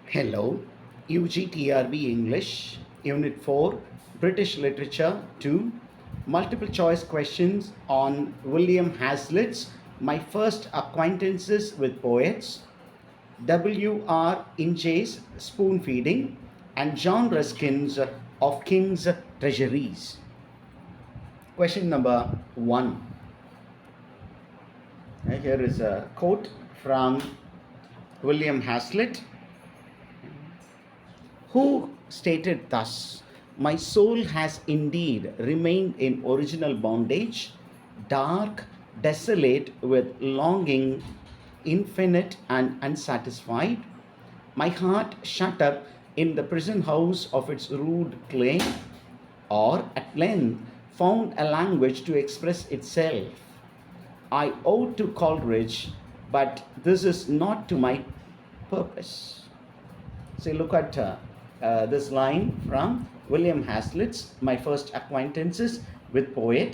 Hello, ugc-ug-pg-trb-english, Unit 4, British Literature 2, multiple choice questions on William Hazlitt's My First Acquaintances with Poets, W.R. Inche's Spoon Feeding, and John Ruskin's Of King's Treasuries. Question number 1. Here is a quote from William Hazlitt, who stated thus, "My soul has indeed remained in original bondage, dark, desolate with longing, infinite and unsatisfied, my heart shut up in the prison house of its rude clay, or at length found a language to express itself. I owe to Coleridge, but this is not to my purpose." So look at this line from William Hazlitt's My First Acquaintances with Poet.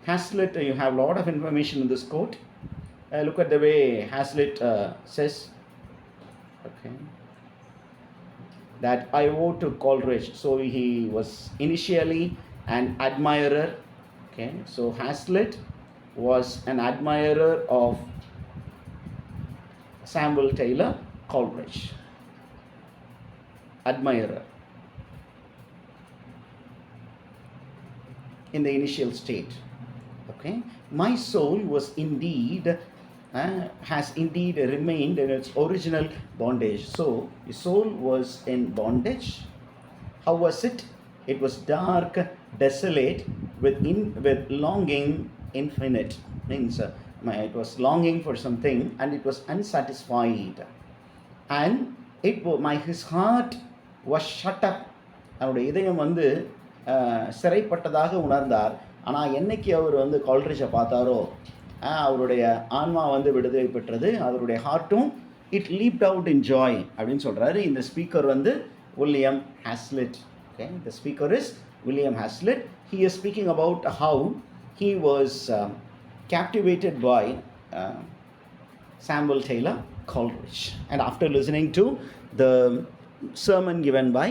Hazlitt, you have a lot of information in this quote. Look at the way Hazlitt says, okay, that I owe to Coleridge. So he was initially an admirer. Okay, so Hazlitt was an admirer of Samuel Taylor Coleridge. Admirer in the initial state. Okay, my soul was indeed has indeed remained in its original bondage. So the soul was in bondage. How was it? It was dark, desolate, with longing infinite. Means it was longing for something, and it was unsatisfied. And his heart was shut up. அவருடைய இதயம் சிறைப்பட்டதாக உணர்ந்தார். ஆனால் என்னைக்கு அவர் கால்ரிட்ஜை பார்த்தாரோ அவருடைய ஆன்மா விடுதலை பெற்றது. அவருடைய ஹார்ட்டும் it leapt out in joy அப்படின்னு சொல்கிறாரு. இந்த speaker William Hazlitt. Okay, the speaker is William Hazlitt. He is speaking about how he was captivated by Samuel Taylor Coleridge, and after listening to the sermon given by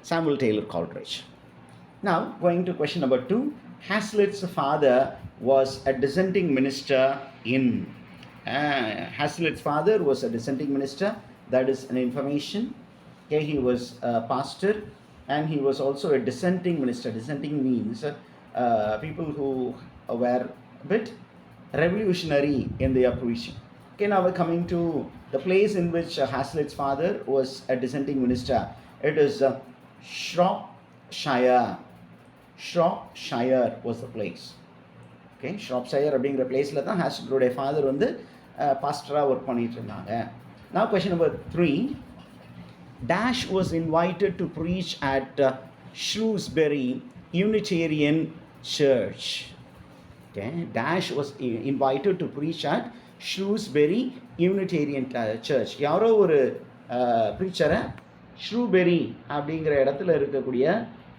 Samuel Taylor Coleridge. Now going to question number 2. Hazlitt's father was a dissenting minister in Hazlitt's father was a dissenting minister. That is an information. Okay, he was a pastor, and he was also a dissenting minister. Dissenting means people who were a bit revolutionary in their preaching. Okay, now we're coming to the place in which Hazlitt's father was a dissenting minister. It is Shropshire. Shropshire was the place. Okay, Shropshire அப்படிங்கிற பிளேஸில் தான் ஹாஸ்லிட்டோடைய father பாஸ்டராக work பண்ணிட்டு இருந்தாங்க. Now question number 3. Dash was invited to preach at Shrewsbury Unitarian Church. Okay, Dash was invited to preach at Shrewsbury Unitarian Church. யாரோ ஒரு ப்ரீச்சரை ஷ்ரூபெரி அப்படிங்கிற இடத்துல இருக்கக்கூடிய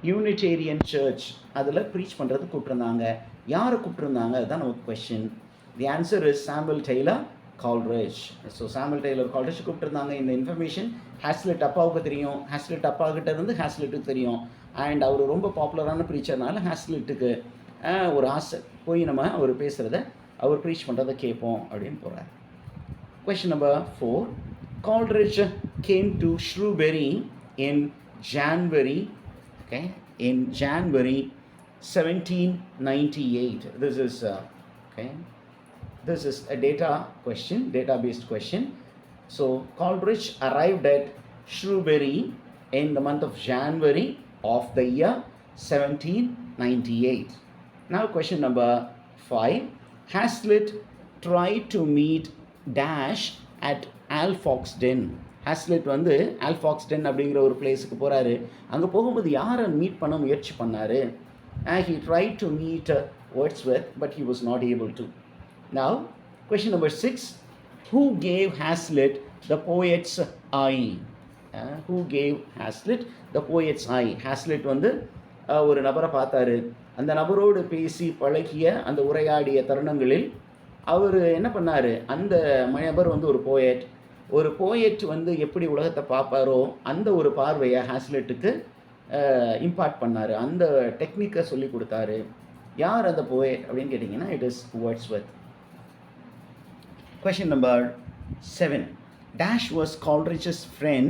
யூனிடேரியன் சர்ச் அதில் ப்ரீச் பண்ணுறது கூப்பிட்ருந்தாங்க. யாரை கூப்பிட்ருந்தாங்க? அதுதான் நமக்கு question. The answer is Samuel Taylor Coleridge. So Samuel Taylor Coleridge கூப்பிட்ருந்தாங்க. இந்த இன்ஃபர்மேஷன் ஹாஸ்லிட் அப்பாவுக்கு தெரியும், ஹாஸ்லிட் அப்பாக்கிட்ட இருந்து ஹாஸ்லிட்டுக்கு தெரியும். அண்ட் அவர் ரொம்ப பாப்புலரான ப்ரீச்சர்னால ஹாஸ்லிட்டுக்கு ஒரு ஆசை, போய் நம்ம அவர் பேசுகிறத அவர் ப்ரீச் பண்ணுறதை கேட்போம் அப்படின்னு போகிறார். Question number 4. Coleridge came to Shrewsbury in January, okay, in January 1798. This is a data-based question. So Coleridge arrived at Shrewsbury in the month of January of the year 1798. Now question number 5. Hazlitt tried to meet Dash at Alfoxden. Hazlitt Alfoxden அப்படிங்கிற ஒரு பிளேஸுக்கு போகிறாரு. அங்கே போகும்போது யாரை meet பண்ண முயற்சி பண்ணார்? He tried to meet Wordsworth, but he was not able to. Now question number 6. Who gave Hazlitt the poet's eye? Who gave Hazlitt the poet's eye? Hazlitt ஒரு நபரை பார்த்தாரு. அந்த நபரோடு பேசி பழகிய அந்த உரையாடிய தருணங்களில் அவர் என்ன பண்ணார்? அந்த நபர் ஒரு போயட், ஒரு போயட் வந்து எப்படி உலகத்தை பார்ப்பாரோ அந்த ஒரு பார்வையை ஹாஸ்லெட்டுக்கு இம்பார்ட் பண்ணார், அந்த டெக்னிக்கை சொல்லி கொடுத்தாரு. யார் அந்த போயட் அப்படின்னு கேட்டிங்கன்னா it is Wordsworth. Question number 7. Dash was Coleridge's friend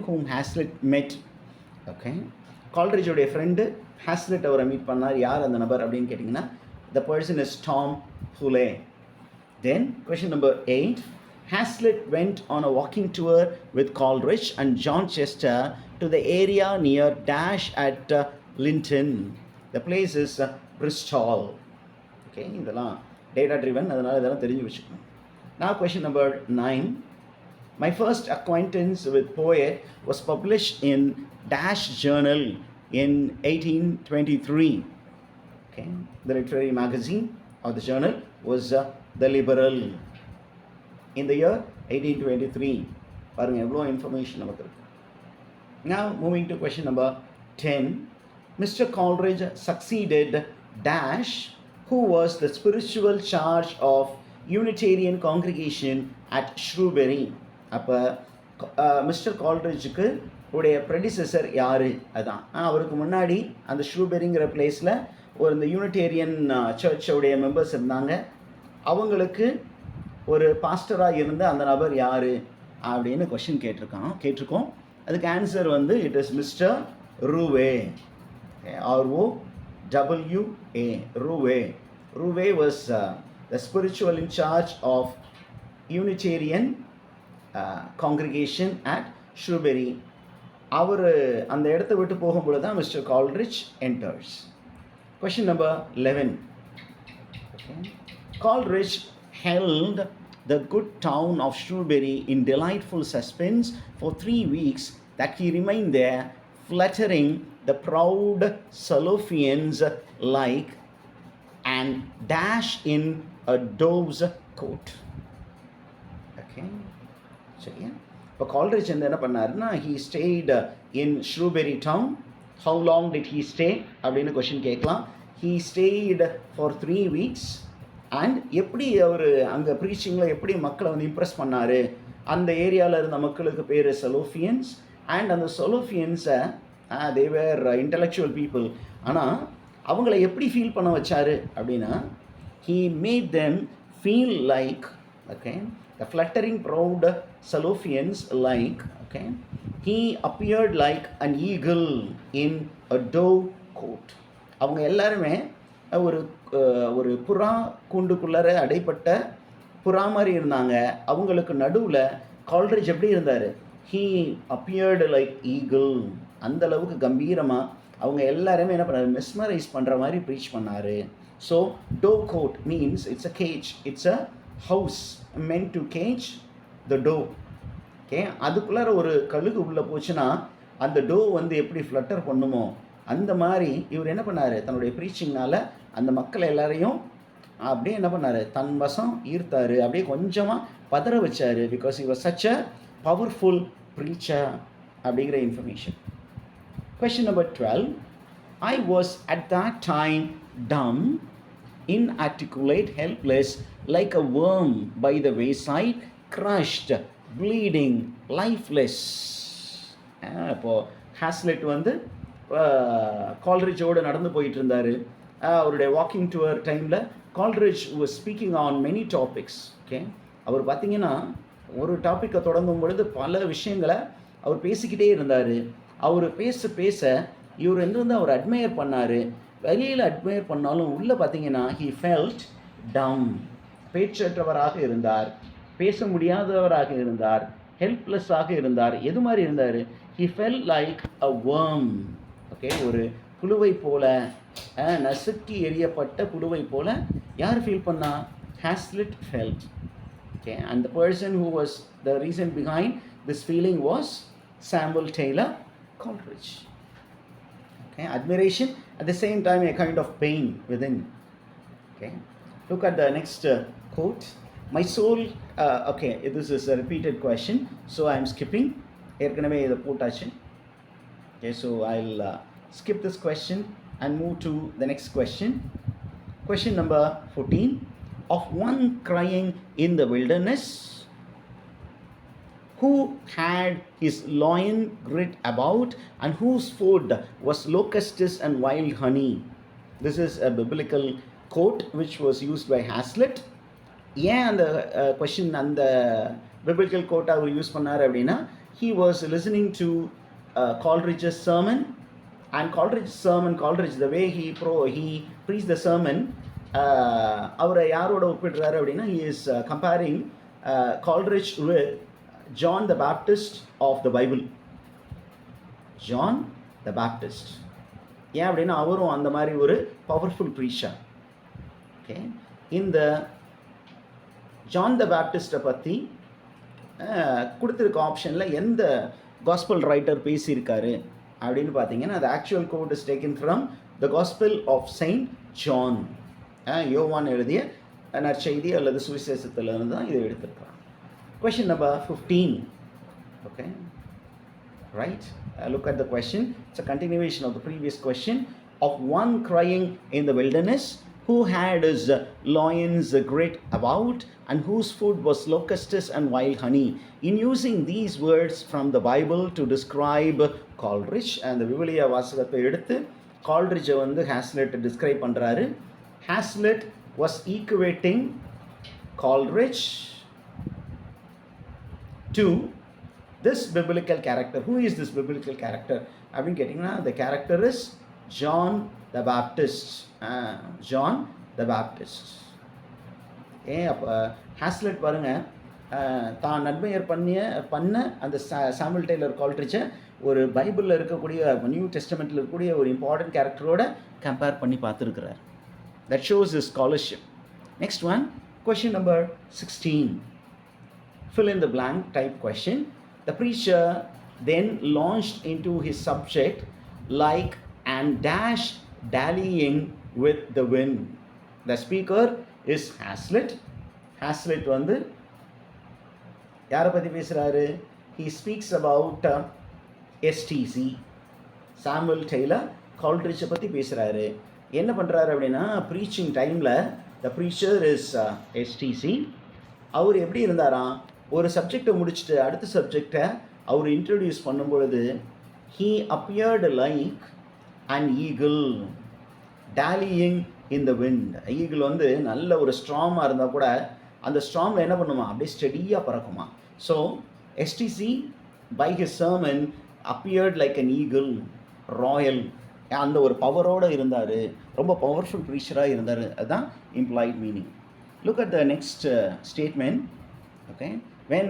whom Hazlitt met. Okay. Coleridge உடைய ஃப்ரெண்டு ஹாஸ்லிட் அவரை மீட் பண்ணார். யார் அந்த நபர் அப்படின்னு கேட்டிங்கன்னா the person is Tom Fuller. Then question number 8. Hazlitt went on a walking tour with Coleridge and John Chester to the area near Dash at Linton. The place is Bristol. Okay, இதெல்லாம் data driven, அதனால் இதெல்லாம் தெரிஞ்சு வச்சுக்கணும். Now question number 9. My first acquaintance with poet was published in Dash Journal in 1823. Okay, the literary magazine or the journal was The Liberal in the year 1823. பாருங்க எவ்வளோ information நமக்கு இருக்கு. Now moving to question number 10. Mr. Coleridge succeeded Dash, who was the spiritual charge of Unitarian congregation at Shrewsbury. அப்போ mister கால்ரிட்ஜுக்கு உடைய predecessor யார்? அதுதான் அவருக்கு முன்னாடி அந்த ஷ்ரூபெரிங்கிற பிளேஸில் ஒரு இந்த யூனிட்டேரியன் சர்ச்சோடைய மெம்பர்ஸ் இருந்தாங்க. அவங்களுக்கு ஒரு பாஸ்டராக இருந்த அந்த நபர் யார் அப்படின்னு கொஷின் கேட்டிருக்கோம். அதுக்கு ஆன்சர் வந்து it is mister Ruwe, ROWA. Ruwe was the spiritual in charge of Unitarian congregation at Shrewsbury. அவர் அந்த இடத்த விட்டு போகும்பொழுது தான் mister Coleridge enters. Question number 11. Okay. Coleridge held the good town of Shrewsbury in delightful suspense for 3 weeks that he remained there, fluttering the proud Salofians like and Dash in a dove's coat. Okay. சரியா? இப்போ Coleridge வந்து என்ன பண்ணாருன்னா he stayed in Shrewsbury town. How long did he stay அப்படின்னு question கேட்கலாம். He stayed for 3 weeks. And எப்படி அவர் அங்கே ப்ரீச்சிங்கில் எப்படி மக்களை வந்து இம்ப்ரெஸ் பண்ணார், அந்த ஏரியாவில் இருந்த மக்களுக்கு பேர் சலோஃபியன்ஸ். அண்ட் அந்த சலோஃபியன்ஸை தேவர் இன்டலெக்சுவல் பீப்புள், ஆனால் அவங்கள எப்படி ஃபீல் பண்ண வச்சார் அப்படின்னா he made them feel like, okay, the fluttering proud Salofians like, okay, he appeared like an eagle in a dove coat. அவங்க எல்லாருமே ஒரு புறா கூண்டுக்குள்ளார அடைப்பட்ட புறா மாதிரி இருந்தாங்க. அவங்களுக்கு நடுவில் கால்ரிட்ஜ் எப்படி இருந்தார்? he appeared like eagle. அந்த அளவுக்கு கம்பீரமாக அவங்க எல்லாருமே என்ன பண்ணார்? மெஸ்மரைஸ் பண்ணுற மாதிரி ப்ரீச் பண்ணார். So dove coat means it's a cage, it's a house meant to cage the dove. Okay, அதுக்குள்ளார ஒரு கழுகு உள்ளே போச்சுன்னா அந்த டோவ் வந்து எப்படி ஃப்ளட்டர் பண்ணுமோ அந்த மாதிரி இவர் என்ன பண்ணார்? தன்னுடைய ப்ரீச்சிங்னால் அந்த மக்கள் எல்லாரையும் அப்படியே என்ன பண்ணார்? தன் வசம் ஈர்த்தார், அப்படியே கொஞ்சமாக பதற வச்சார். Because he was such a powerful preacher அப்படிங்கிற information. Question number 12. I was at that time dumb, inarticulate, helpless, like a worm by the wayside, crushed, bleeding, lifeless. இப்போது ஹாஸ்லிட் வந்து கால்ரிட்ஜோடு நடந்து போயிட்டு இருந்தார். அவருடைய வாக்கிங் டூர் டைமில் Coleridge was speaking on many topics. Okay, அவர் பார்த்திங்கன்னா ஒரு டாப்பிக்கை தொடங்கும் பொழுது பல விஷயங்களை அவர் பேசிக்கிட்டே இருந்தார். அவர் பேச இவர் வந்து அவர் அட்மையர் பண்ணார். வெளியில் அட்மையர் பண்ணாலும் உள்ளே பார்த்தீங்கன்னா he felt dumb, பேச்சற்றவராக இருந்தார், பேச முடியாதவராக இருந்தார், ஹெல்ப்லெஸ்ஸாக இருந்தார். எது மாதிரி இருந்தார்? he felt like a worm. Okay, ஒரு புழுவை போல, நசுக்கி எரியப்பட்ட புழுவை போல யார் ஃபீல் பண்ணா? Hazlitt felt. Okay, and the person who was the reason behind this feeling was Samuel Taylor Coleridge. Okay, admiration, at the same time a kind of pain within. Okay, look at the next quote. My soul, okay, this is a repeated question, so I am skipping. ஏற்கனவே இதை போட்டாச்சு. Okay, so I'll skip this question and move to the next question. Question number 14. of one crying in the wilderness, who had his loin girt about, and whose food was locusts and wild honey. This is a biblical quote which was used by Hazlitt. ஏன் அந்த question அந்த biblical quote அவர் use பண்ணார் அப்படின்னா, he was listening to Coleridge's sermon, and Coleridge the way he preached the sermon, அவரை யாரோட ஒப்பிடுறாரு அப்படின்னா, he is comparing Coleridge with John the Baptist of the Bible. John the Baptist. ஏன் அப்படின்னா அவரும் அந்த மாதிரி ஒரு பவர்ஃபுல் ப்ரீச்சர். ஓகே, இந்த ஜான் த பேப்டிஸ்ட்டை பற்றி கொடுத்துருக்க ஆப்ஷனில் எந்த காஸ்பல் ரைட்டர் பேசியிருக்காரு அப்படின்னு பார்த்தீங்கன்னா, அது actual quote is taken from the gospel of saint John. யோவான் எழுதிய நற்செய்தி அல்லது சுவிசேஷத்திலிருந்து தான் இதை எடுத்திருக்கிறாங்க. Question number 15. Okay, right? Look at the question. It's a continuation of the previous question. Of one crying in the wilderness, who had his loins girt about, and whose food was locusts and wild honey. In using these words from the Bible to describe Coleridge, and the விவிலிய வாசகத்தை எடுத்து Coleridge வந்து Hazlitt describe பண்றாரு. Hazlitt was equating Coleridge to this biblical character. Who is this biblical character அப்படின்னு கேட்டிங்கன்னா, the character is John the Baptist. John the Baptist. அப்போ Haslett பாருங்கள், தான் நன்மையர் பண்ண அந்த சாமுவல் டெய்லர் கால்ட்ரிட்ஜை ஒரு பைபிளில் இருக்கக்கூடிய நியூ டெஸ்டமெண்ட்டில் இருக்கக்கூடிய ஒரு இம்பார்ட்டன்ட் கேரக்டரோட கம்பேர் பண்ணி பார்த்துருக்கிறார். That shows his scholarship. Next one, question number 16. Fill in the blank type question. The preacher then launched into his subject like and dash dallying with the wind. The speaker is Hazlitt. Hazlitt வந்து யாரை பற்றி பேசுகிறாரு? He speaks about STC, Samuel Taylor கால்ட்ரிட்ஜை பற்றி பேசுகிறாரு. என்ன பண்ணுறாரு அப்படின்னா, ப்ரீச்சிங் டைமில் த ப்ரீச்சர் இஸ் STC. அவர் எப்படி இருந்தாராம், ஒரு சப்ஜெக்டை முடிச்சுட்டு அடுத்த சப்ஜெக்டை அவர் இன்ட்ரடியூஸ் பண்ணும்பொழுது, he appeared like an eagle dallying in the wind. Eagle வந்து நல்ல ஒரு ஸ்ட்ராமாக இருந்தால் கூட அந்த ஸ்ட்ராமில் என்ன பண்ணுமா, அப்படியே ஸ்டெடியாக பறக்குமா. So STC by his sermon appeared like an eagle, royal. அந்த ஒரு பவரோடு இருந்தார், ரொம்ப பவர்ஃபுல் ப்ரீச்சராக இருந்தார். அதுதான் implied meaning. Look at the next statement. Okay, when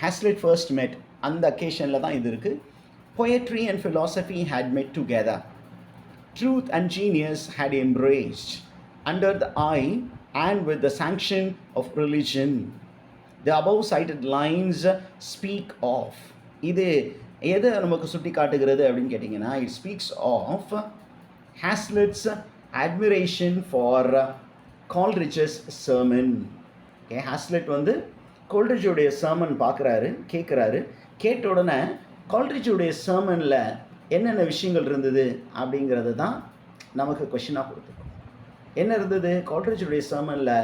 Hazlitt first met, அந்த occasionல தான் இது இருக்குது. Poetry and philosophy had met together. Truth and genius had embraced under the eye and with the sanction of religion. The above cited lines speak of. இது எது நமக்கு சுட்டி காட்டுகிறது அப்படின்னு கேட்டிங்கன்னா, it speaks of Hazlitt's admiration for Coleridge's sermon. Okay, Hazlitt வந்து கோல்ரிட்ஜுடைய sermon பார்க்குறாரு, கேட்குறாரு. கேட்ட உடனே கோல்ரிட்ஜுடைய சர்மனில் என்னென்ன விஷயங்கள் இருந்தது அப்படிங்கிறது தான் நமக்கு கொஷினாக கொடுத்துருக்கோம். என்ன இருந்தது கோல்ரிட்ஜுடைய சர்மனில்?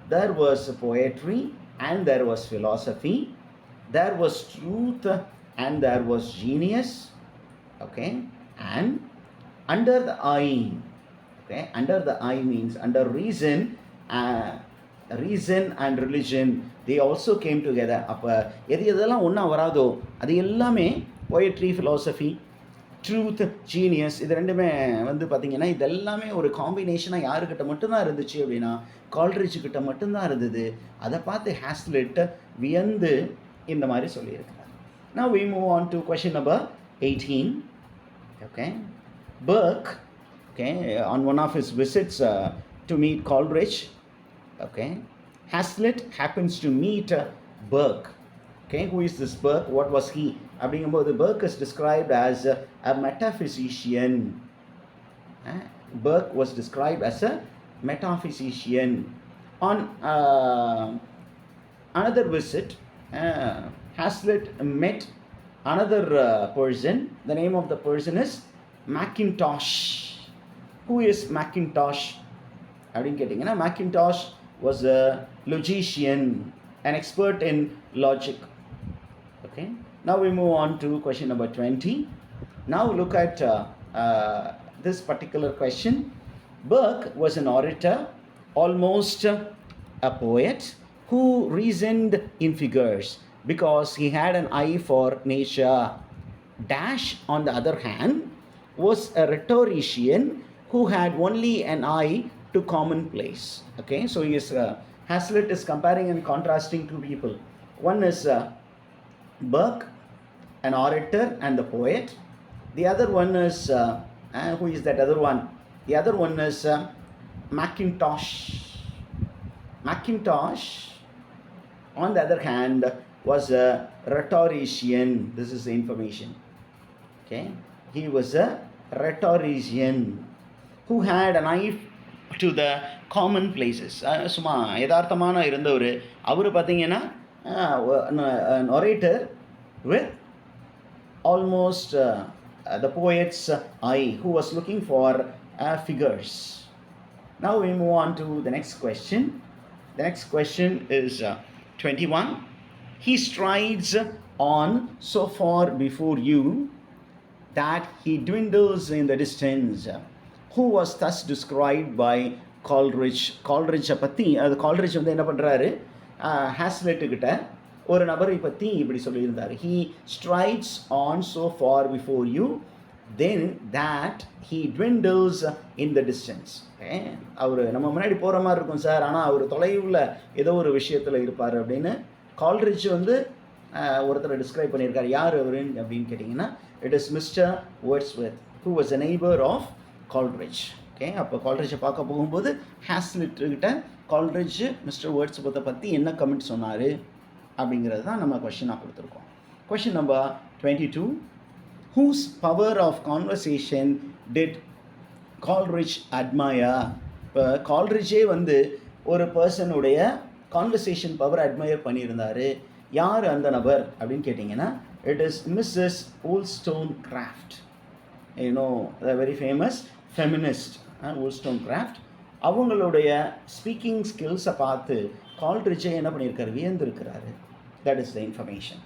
there was poetry and there was philosophy, there was truth and there was genius. Okay, and under the eye. Okay, under the eye means under reason, reason and religion, they also came together. அப்போ எதெல்லாம் ஒன்றா வராதோ அது எல்லாமே poetry, philosophy, truth, genius, இது ரெண்டுமே வந்து பார்த்திங்கன்னா இதெல்லாமே ஒரு காம்பினேஷனாக யாருக்கிட்ட மட்டும்தான் இருந்துச்சு அப்படின்னா கால்ட்ரிட்ஜுக்கிட்ட மட்டும்தான் இருந்தது. அதை பார்த்து ஹாஸ்லிட் வியந்து இந்த மாதிரி சொல்லியிருக்கிறார். Now we move on to question number 18. Okay, Burke, okay, on one of his visits to meet Coleridge, okay, Hazlitt happens to meet Burke. Okay, who is this Burke? What was he? அப்படிங்கும்போது Burke is described as a metaphysician. Burke was described as a metaphysician. On another visit, Hazlitt met another person. The name of the person is Mackintosh. Who is Mackintosh? அப்படின்னு கேட்டிங்கன்னா, Mackintosh was a logician, an expert in logic. Okay, now we move on to question number 20. Now look at this particular question. Burke was an orator, almost a poet, who reasoned in figures because he had an eye for nature. Dash, on the other hand, was a rhetorician who had only an eye to commonplace. Okay, so he is Hazlitt is comparing and contrasting two people. One is Burke, an orator and the poet. The other one is who is that other one? The other one is Mackintosh. Mackintosh, on the other hand, was a rhetorician. This is the information. Okay, he was a rhetorician who had an eye to the common places. சும்மா யதார்த்தமான இருந்தவர். அவர் பார்த்தீங்கன்னா an orator with almost the poet's eye, who was looking for figures. Now we move on to the next question. The next question is 21. He strides on so far before you that he dwindles in the distance. Who was thus described by Coleridge? Coleridge பற்றி அது Coleridge வந்து என்ன பண்ணுறாரு, ஹாஸ்லெட்டு கிட்ட ஒரு நபரை பற்றி இப்படி சொல்லியிருந்தார். He strides on so far before you, then that he dwindles in the distance. அவர் நம்ம முன்னாடி போகிற மாதிரி இருக்கும் சார், ஆனால் அவர் தொலைவில் ஏதோ ஒரு விஷயத்தில் இருப்பார் அப்படின்னு கால்ரிட்ஜ் வந்து ஒருத்தரை டிஸ்கிரைப் பண்ணியிருக்காரு. யார் அவர் அப்படின்னு கேட்டிங்கன்னா, it is mister Wordsworth, who was a neighbor of Coleridge. Okay, அப்போ கால்ரிட்ஜை பார்க்க போகும்போது ஹாஸ்லிட்கிட்ட கால்ரிட்ஜ் மிஸ்டர் வேர்ட்ஸ்வொர்த்தை பற்றி என்ன கமெண்ட் சொன்னார் அப்படிங்கிறது தான் நம்ம கொஷினாக கொடுத்துருக்கோம். Question number 22. Whose power of conversation did Coleridge admire? இப்போ கால்ரிட்ஜே வந்து ஒரு பர்சனுடைய கான்வர்சேஷன் பவர் அட்மையர் பண்ணியிருந்தார். யார் அந்த நபர் அப்படின்னு கேட்டிங்கன்னா, it is Mrs wollstonecraft. the very famous feminist wollstonecraft. அவங்களுடைய ஸ்பீக்கிங் ஸ்கில்ஸை பார்த்து கால்ரிட்ஜே என்ன பண்ணியிருக்காரு, வியந்திருக்கிறாரு. That is the information.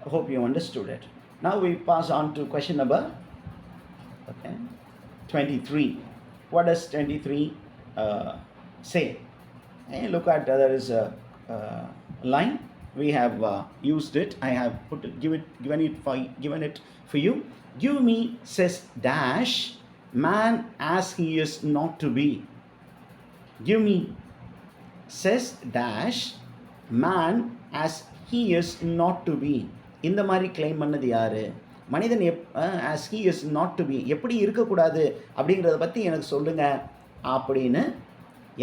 I hope you understood it. Now we pass on to question number 23. What does 23 say? Look at there is a line. We have used it. I have given it for you. Give me, says dash, man as he is not to be. Give me, says dash, man as he is not to be. இந்த மாதிரி claim பண்ணது யார்? மனிதன் as he is not to be, எப்படி இருக்கக்கூடாது அப்படிங்கிறத பற்றி எனக்கு சொல்லுங்கள் அப்படின்னு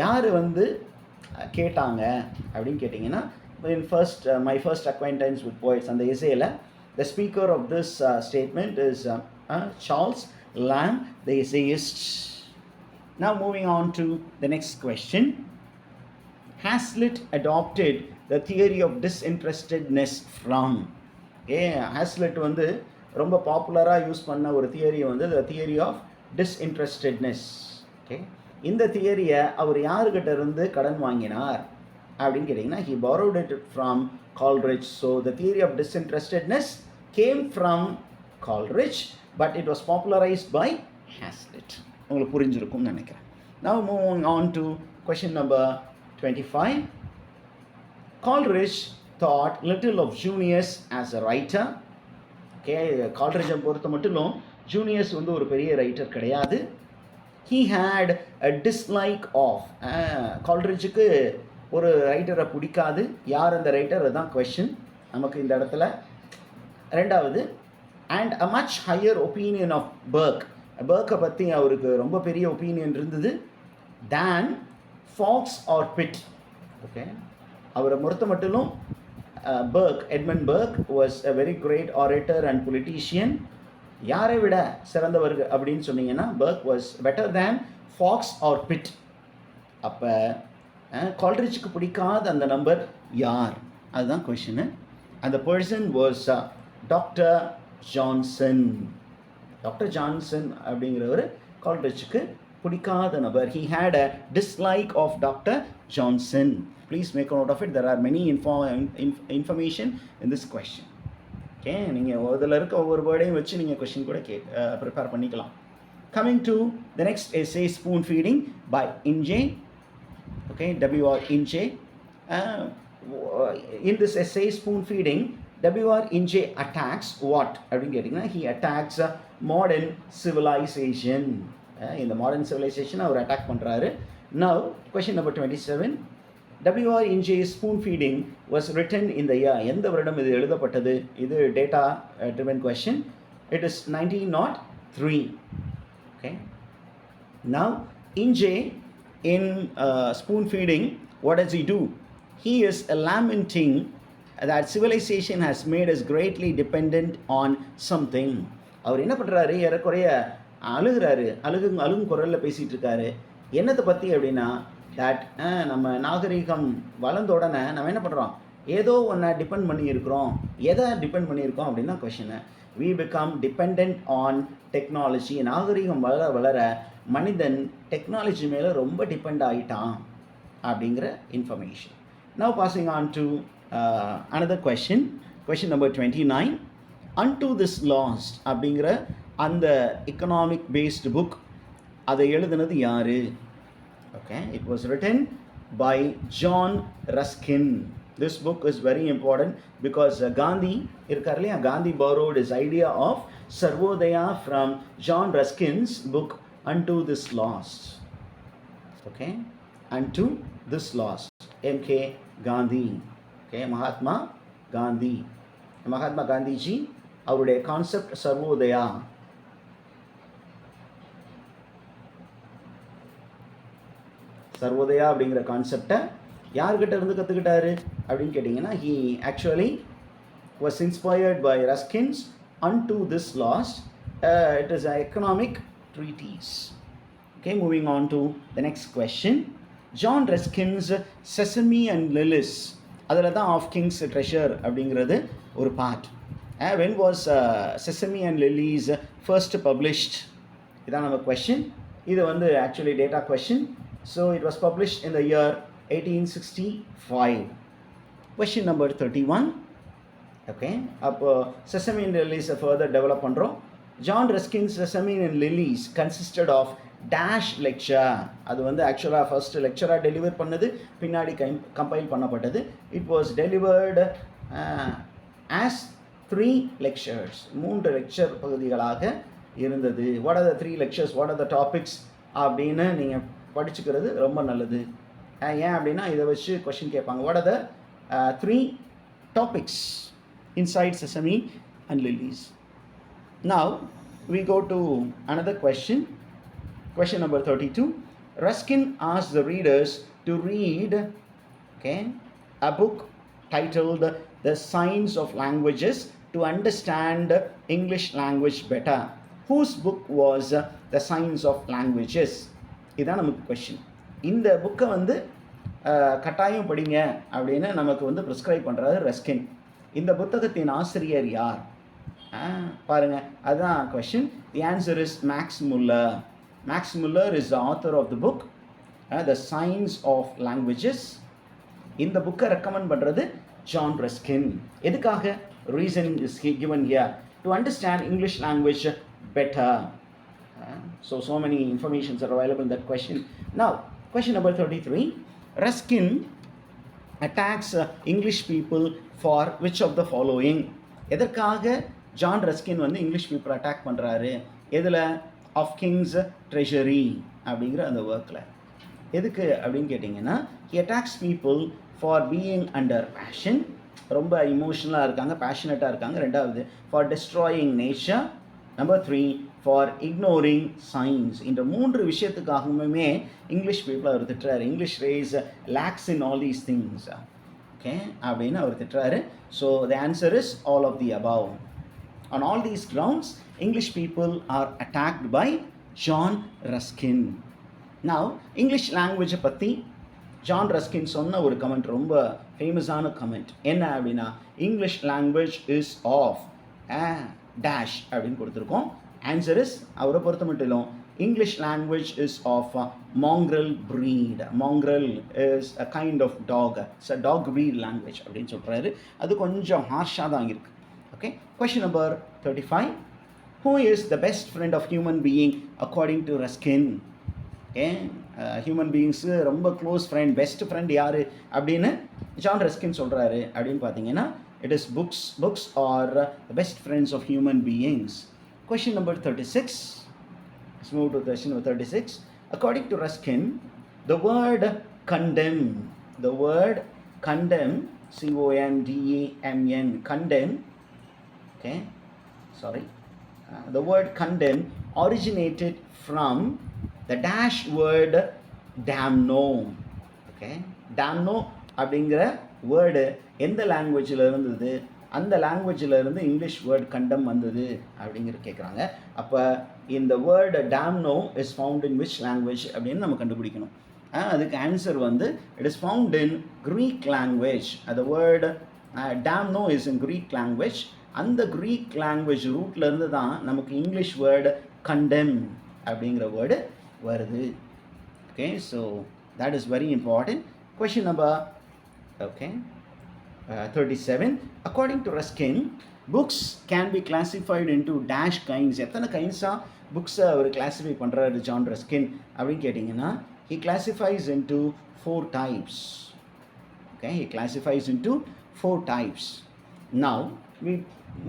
யார் வந்து கேட்டாங்க அப்படின்னு கேட்டிங்கன்னா, in my first acquaintance with poets, அந்த எசேல the speaker of this statement is Charles Lamb, the essayist. Now moving on to the next question. Hazlitt adopted the theory of disinterestedness from. Hazlitt வந்து ரொம்ப பாப்புலராக use பண்ண ஒரு theory வந்து the theory of disinterestedness. Okay, இந்த தியரியை அவர் யாருக்கிட்ட இருந்து கடன் வாங்கினார் அப்படின்னு கேட்டிங்கன்னா, he borrowed it from Coleridge. So the theory of disinterestedness came from Coleridge, but it was popularized by Hazlitt. உங்களுக்கு புரிஞ்சிருக்கும்னு நினைக்கிறேன். Now moving on to question number 25. Coleridge thought little of Junius as a writer. Okay, கால்ரிட்ஜை பொறுத்த மட்டும் Junius வந்து ஒரு பெரிய writer கிடையாது. he had a dislike of. கால்ரிட்ஜுக்கு ஒரு ரைட்டரை பிடிக்காது. யார் அந்த ரைட்டர், அதுதான் கொஷின் நமக்கு இந்த இடத்துல. ரெண்டாவது, and a much higher opinion of Burke. பர்க்கை பற்றி அவருக்கு ரொம்ப பெரிய ஒப்பீனியன் இருந்தது. Then Fox or Pitt. Okay, அவரை பொறுத்த மட்டும் Burke, Edmund Burke was a very great orator and politician. யாரை விட சிறந்தவர் அப்படின்னு சொன்னீங்கன்னா, Burke was better than Fox or Pitt. அப்போ கால்ரிட்ஜுக்கு பிடிக்காத அந்த நம்பர் யார், அதுதான் கொஷினு. அந்த person was doctor Johnson. Doctor Johnson அப்படிங்கிறவர் கால்ரிட்ஜுக்கு பிடிக்காத நபர். He had a dislike of Dr. Johnson. Please make a note of it. There are many information in this question. Okay, நீங்கள் அதில் இருக்க ஒவ்வொரு வேர்டையும் வச்சு நீங்கள் கொஷின் கூட ப்ரிப்பேர் பண்ணிக்கலாம். Coming to the next essay, Spoon Feeding by Inge. Okay, W.R. Inge. In this essay, Spoon Feeding, W.R. Inge attacks what? அப்படின்னு கேட்டிங்கன்னா, he attacks modern civilization. இந்த modern civilization அவர் அட்டாக் பண்ணுறாரு. Now, question number 27. W.R. Inge's Spoon Feeding was written in the year. எந்த வருடம் இது எழுதப்பட்டது? இது data driven question. It is 1903. Okay. Now, Inge in Spoon Feeding, what does he do? He is lamenting that civilization has made us greatly dependent on something. அவர் என்ன பண்ணுறாரு? ஏறக்குறைய அழுகும் குரலில் பேசிகிட்டு இருக்காரு. என்னத்தை பற்றி அப்படின்னா, தட் நம்ம நாகரிகம் வளர்ந்த உடனே நம்ம என்ன பண்ணுறோம்? ஏதோ ஒன்றை டிபெண்ட் பண்ணியிருக்கிறோம். எதை டிபெண்ட் பண்ணியிருக்கோம் அப்படின்னா கொஷினை. we become dependent on technology. நாகரிகம் வளர வளர மனிதன் டெக்னாலஜி மேலே ரொம்ப டிபெண்ட் ஆகிட்டான் அப்படிங்கிற information. Now passing on to another question number 29. Unto this lost அப்படிங்கிற அந்த economic based book, அதை எழுதுனது யாரு? Okay, it was written by John Ruskin. This book is very important because Gandhi irukar illaya, Gandhi borrowed his idea of Sarvodaya from John Ruskin's book Unto This Lost. Okay, Unto This Lost, M.K. Gandhi. Okay, Mahatma Gandhi ji அவருடைய concept Sarvodaya. Sarvodaya அப்படிங்கிற கான்செப்டை யார்கிட்ட இருந்து கற்றுக்கிட்டாரு அப்படின்னு கேட்டிங்கன்னா, he actually was inspired by Ruskin's Unto This Lost. It is an economic treatise. Okay, moving on to the next question. John Ruskin's Sesame and Lilies, அதில் தான் of Kings treasure அப்படிங்கிறது ஒரு part. When was Sesame and Lilies first published? இதான் நம்ம question. இது வந்து actually data question. So it was published in the year 1865. Question number 31. Okay, அப்போ Sesame and Lilies further develop பண்ணுறோம். John Ruskin's Sesame and Lilies consisted of dash lecture. அது வந்து ஆக்சுவலாக first லெக்சராக deliver பண்ணது, பின்னாடி கம்பைல் பண்ணப்பட்டது. It was delivered as 3 lectures. 3 lecture பகுதிகளாக இருந்தது. What are the 3 lectures? What are the topics? அப்படின்னு நீங்கள் படிச்சுக்கிறது ரொம்ப நல்லது. ஏன் அப்படின்னா இதை வச்சு கொஷின் கேட்பாங்க. What are the 3 topics inside Sesame and Lilies? Now we go to another question number 32. Ruskin asked the readers to read a book titled The Science of Languages to understand English language better. Whose book was The Science of Languages? இதுதான் நமக்கு question. இந்த புக்கை வந்து கட்டாயம் படிங்க அப்படின்னு நமக்கு வந்து ப்ரிஸ்கிரைப் பண்ணுறாரு ரஸ்கின். இந்த புத்தகத்தின் ஆசிரியர் யார்? பாருங்கள், அதுதான் question. The answer is Max Muller. Max Muller is the author of the book the science of languages. இந்த புக்கை ரெக்கமெண்ட் பண்ணுறது ஜான் ரஸ்கின். எதுக்காக? Reason is given here. To understand English language better. So many informations are available in that question. Now, question number 33. Ruskin attacks English people for which of the following? எதற்காக John Ruskin வந்து English people attack பண்ணுறாரு? எதில்? Of kings treasury அப்படிங்கிற அந்த ஒர்க்கில். எதுக்கு அப்படின்னு கேட்டிங்கன்னா, he attacks people for being under passion. ரொம்ப இமோஷனலாக இருக்காங்க, பேஷனட்டாக இருக்காங்க. ரெண்டாவது, for destroying nature. Number 3, for ignoring science. இந்த 3 விஷயத்துக்காகவுமே இங்கிலீஷ் பீப்புள் அவர் திட்டுறாரு. English race lags in all these things. Okay அப்படின்னு அவர் திட்டுறாரு. So the answer is all of the above. On all these grounds English people are attacked by John Ruskin. Now English லாங்குவேஜை பற்றி John Ruskin சொன்ன ஒரு comment, ரொம்ப ஃபேமஸான comment. என்ன அப்படின்னா, English language is of dash அப்படின்னு கொடுத்துருக்கோம். ஆன்சர் இஸ், அவரை பொறுத்த மட்டும் English language is of mongrel breed. Mongrel is a kind of dog. It's a dog breed language அப்படின்னு சொல்கிறாரு. அது கொஞ்சம் ஹார்ஷாக தான் இருக்குது. Okay, question number 35. Who is the best friend of human being according to Ruskin? Okay, human beings ரொம்ப close friend, best friend யார் அப்படின்னு John Ruskin சொல்கிறாரு அப்படின்னு பார்த்தீங்கன்னா, it is books are the best friends of human beings. Question number 36. Let's move to question number 36. According to Ruskin, the word condemn, C-O-N-D-E-M-N, condemn, okay, sorry, the word condemn originated from the dash word damno. Okay, damno அப்படிங்கிற word எந்த லாங்குவேஜில் இருந்தது, அந்த லாங்குவேஜில் இருந்து English word கண்டம் வந்தது அப்படிங்கிற கேட்குறாங்க. அப்போ இந்த word damno is found in which language அப்படின்னு நம்ம கண்டுபிடிக்கணும். அதுக்கு ஆன்சர் வந்து it is found in Greek language. அந்த word damno is in Greek language. அந்த க்ரீக் லாங்குவேஜ் ரூட்லேருந்து தான் நமக்கு இங்கிலீஷ் வேர்டு கண்டெம் அப்படிங்கிற வேர்டு வருது. Okay, so that is very important. Question number 37. According to Ruskin, books can be classified into dash kinds. எத்தனை கைண்ட்ஸாக புக்ஸை அவர் classify பண்ணுறாரு John Ruskin அப்படின்னு கேட்டிங்கன்னா, he classifies into 4 types. Okay, he classifies into 4 types. Now we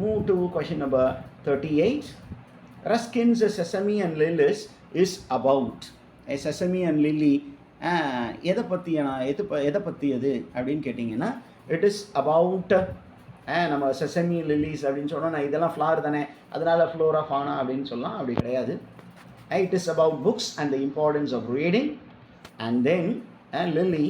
move to question number 38. Ruskin's Sesame and Lilies is about. Sesame and Lily எதை பற்றியது அப்படின்னு கேட்டிங்கன்னா, it is about நம்ம செசமி லில்லிஸ் அப்படின்னு சொன்னோம். நான் இதெல்லாம் ஃப்ளார் தானே, அதனால் ஃப்ளோரா ஃபானா அப்படின்னு சொல்லலாம். அப்படி கிடையாது. It is about books and the importance of reading. And then Lily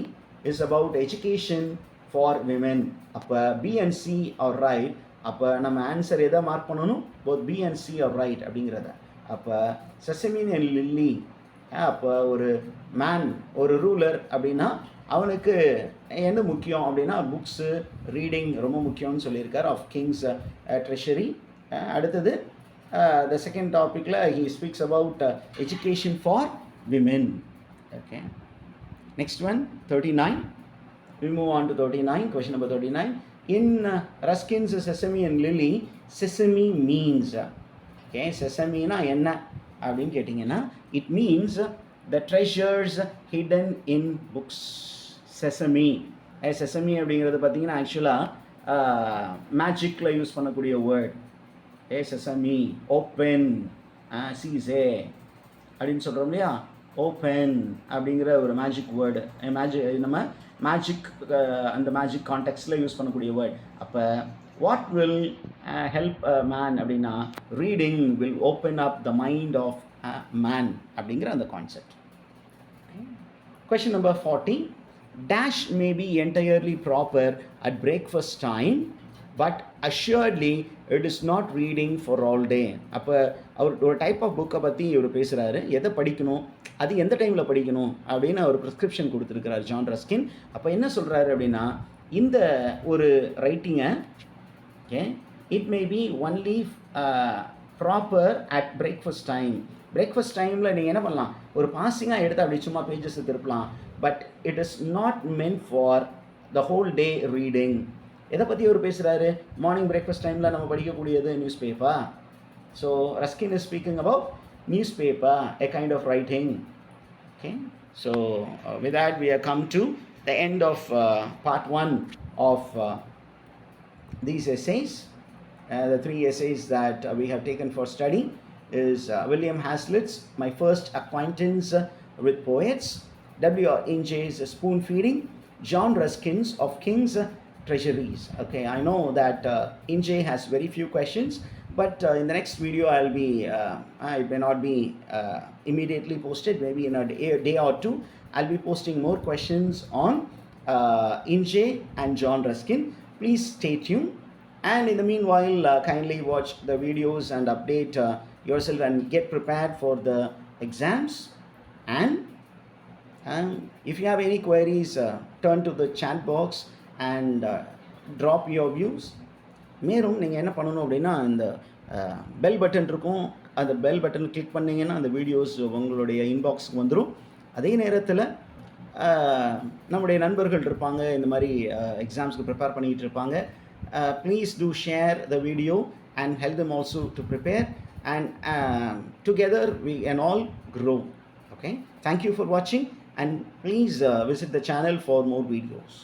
is about education for women. அப்போ B and C are right. அப்போ நம்ம ஆன்சர் எதை மார்க் பண்ணணும்? Both B and C are right அப்படிங்கிறத. அப்போ செசமின் அண்ட் லில்லி, அப்போ ஒரு man, ஒரு ரூலர் அப்படின்னா அவனுக்கு என்ன முக்கியம் அப்படின்னா புக்ஸு, ரீடிங் ரொம்ப முக்கியம்னு சொல்லியிருக்கார் ஆஃப் கிங்ஸ் ட்ரெஷரி. அடுத்தது த செகண்ட் டாப்பிக்கில் he speaks about education for women. Okay, next one 39. We move on to 39. Question number 39. In Ruskin's Sesame and Lily, sesame means, okay, sesameனா என்ன அப்படின்னு கேட்டிங்கன்னா, it means the treasures hidden in books. Sesame, sesame அப்படிங்கிறது பார்த்தீங்கன்னா ஆக்சுவலாக மேஜிக்கில் use பண்ணக்கூடிய word. sesame, open, sesame அப்படின்னு சொல்கிறோம் இல்லையா. ஓப்பன் அப்படிங்கிற ஒரு மேஜிக் வேர்டு, நம்ம மேஜிக், அந்த மேஜிக் கான்டெக்ஸ்டில் யூஸ் பண்ணக்கூடிய வேர்ட். அப்போ what will help a man அப்படின்னா, reading will open up the mind of a man அப்படிங்கிற அந்த concept. Question number 40. Dash may be entirely proper at breakfast time, but assuredly it is not reading for all day. அப்போ அவர் ஒரு type of புக்கை பற்றி இவர் பேசுகிறாரு. எதை படிக்கணும், அது எந்த டைமில் படிக்கணும் அப்படின்னு அவர் ப்ரிஸ்கிரிப்ஷன் கொடுத்துருக்கிறார் ஜான் ரஸ்கின். அப்போ என்ன சொல்கிறாரு அப்படின்னா, இந்த ஒரு ரைட்டிங்கை it may be only proper at breakfast time. Breakfast டைமில் நீங்கள் என்ன பண்ணலாம், ஒரு பாசிங்காக எடுத்து அப்படி சும்மா பேஜஸ் திருப்பலாம். But it is not meant for the whole day reading. எதை பற்றி அவர் பேசுகிறாரு? மார்னிங் பிரேக்ஃபாஸ்ட் டைமில் நம்ம படிக்கக்கூடியது newspaper. So Ruskin is speaking about newspaper, a kind of writing. Okay, so with that we have come to the end of part 1 of these essays. The 3 essays that we have taken for study is William Hazlitt's My First Acquaintance with Poets, W.R. Inge's Spoon Feeding, John Ruskin's Of King's Treasuries. Okay, I know that Inge has very few questions, but in the next video it may not be immediately posted, maybe in a day or two I'll be posting more questions on Inge and John Ruskin. Please stay tuned, and in the meanwhile kindly watch the videos and update yourself and get prepared for the exams. And if you have any queries, turn to the chat box and drop your views. மேலும் நீங்கள் என்ன பண்ணணும் அப்படின்னா, இந்த bell button இருக்கும், அந்த bell button click பண்ணிங்கன்னா அந்த வீடியோஸ் உங்களுடைய இன்பாக்ஸுக்கு வந்துடும். அதே நேரத்தில் நம்முடைய நண்பர்கள் இருப்பாங்க, இந்த மாதிரி எக்ஸாம்ஸ்க்கு ப்ரிப்பேர் பண்ணிகிட்டு இருப்பாங்க. Please do share the video and help them also to prepare, and together we can all grow. Okay, thank you for watching, and please visit the channel for more videos.